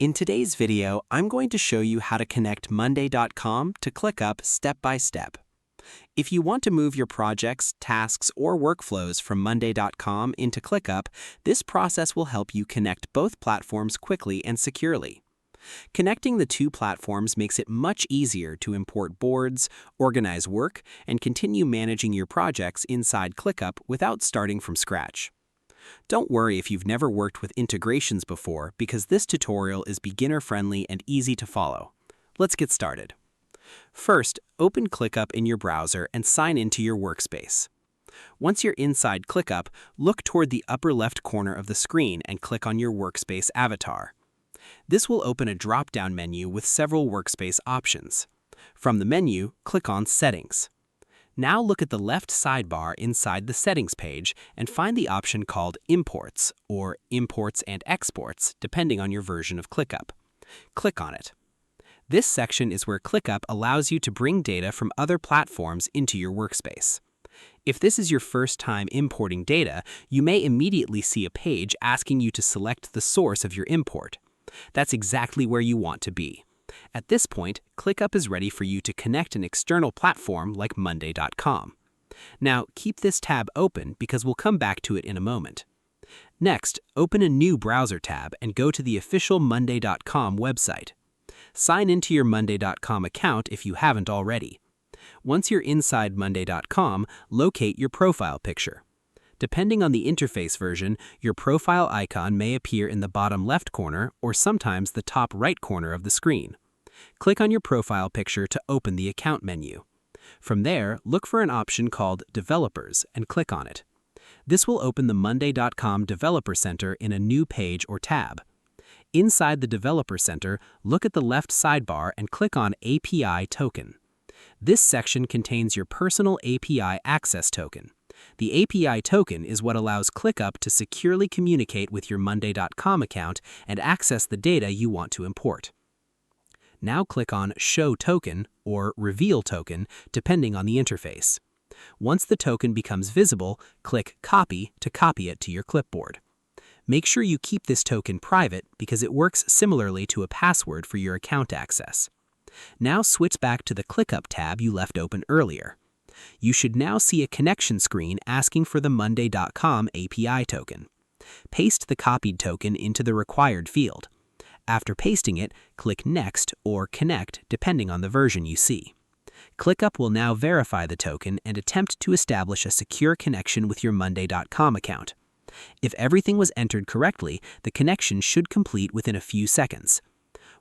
In today's video, I'm going to show you how to connect Monday.com to ClickUp step by step. If you want to move your projects, tasks, or workflows from Monday.com into ClickUp, this process will help you connect both platforms quickly and securely. Connecting the two platforms makes it much easier to import boards, organize work, and continue managing your projects inside ClickUp without starting from scratch. Don't worry if you've never worked with integrations before, because this tutorial is beginner-friendly and easy to follow. Let's get started. First, open ClickUp in your browser and sign into your workspace. Once you're inside ClickUp, look toward the upper left corner of the screen and click on your workspace avatar. This will open a drop-down menu with several workspace options. From the menu, click on Settings. Now look at the left sidebar inside the Settings page and find the option called Imports, or Imports and Exports, depending on your version of ClickUp. Click on it. This section is where ClickUp allows you to bring data from other platforms into your workspace. If this is your first time importing data, you may immediately see a page asking you to select the source of your import. That's exactly where you want to be. At this point, ClickUp is ready for you to connect an external platform like Monday.com. Now, keep this tab open because we'll come back to it in a moment. Next, open a new browser tab and go to the official Monday.com website. Sign into your Monday.com account if you haven't already. Once you're inside Monday.com, locate your profile picture. Depending on the interface version, your profile icon may appear in the bottom left corner or sometimes the top right corner of the screen. Click on your profile picture to open the account menu. From there, look for an option called Developers and click on it. This will open the Monday.com Developer Center in a new page or tab. Inside the Developer Center, look at the left sidebar and click on API Token. This section contains your personal API access token. The API token is what allows ClickUp to securely communicate with your Monday.com account and access the data you want to import. Now click on Show Token or Reveal Token, depending on the interface. Once the token becomes visible, click Copy to copy it to your clipboard. Make sure you keep this token private because it works similarly to a password for your account access. Now switch back to the ClickUp tab you left open earlier. You should now see a connection screen asking for the Monday.com API token. Paste the copied token into the required field. After pasting it, click Next or Connect depending on the version you see. ClickUp will now verify the token and attempt to establish a secure connection with your Monday.com account. If everything was entered correctly, the connection should complete within a few seconds.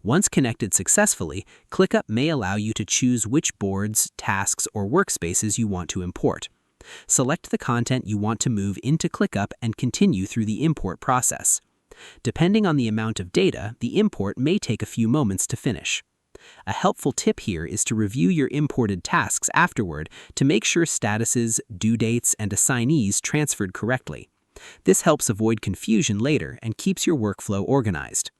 Once connected successfully, ClickUp may allow you to choose which boards, tasks, or workspaces you want to import. Select the content you want to move into ClickUp and continue through the import process. Depending on the amount of data, the import may take a few moments to finish. A helpful tip here is to review your imported tasks afterward to make sure statuses, due dates, and assignees transferred correctly. This helps avoid confusion later and keeps your workflow organized.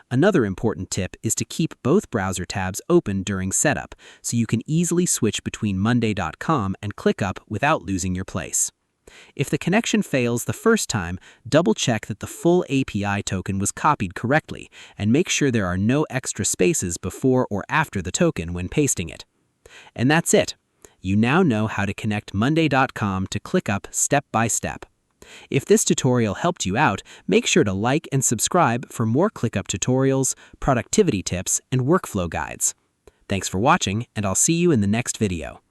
Another important tip is to keep both browser tabs open during setup so you can easily switch between Monday.com and ClickUp without losing your place. If the connection fails the first time, double-check that the full API token was copied correctly and make sure there are no extra spaces before or after the token when pasting it. And that's it. You now know how to connect Monday.com to ClickUp step by step. If this tutorial helped you out, make sure to like and subscribe for more ClickUp tutorials, productivity tips, and workflow guides. Thanks for watching, and I'll see you in the next video.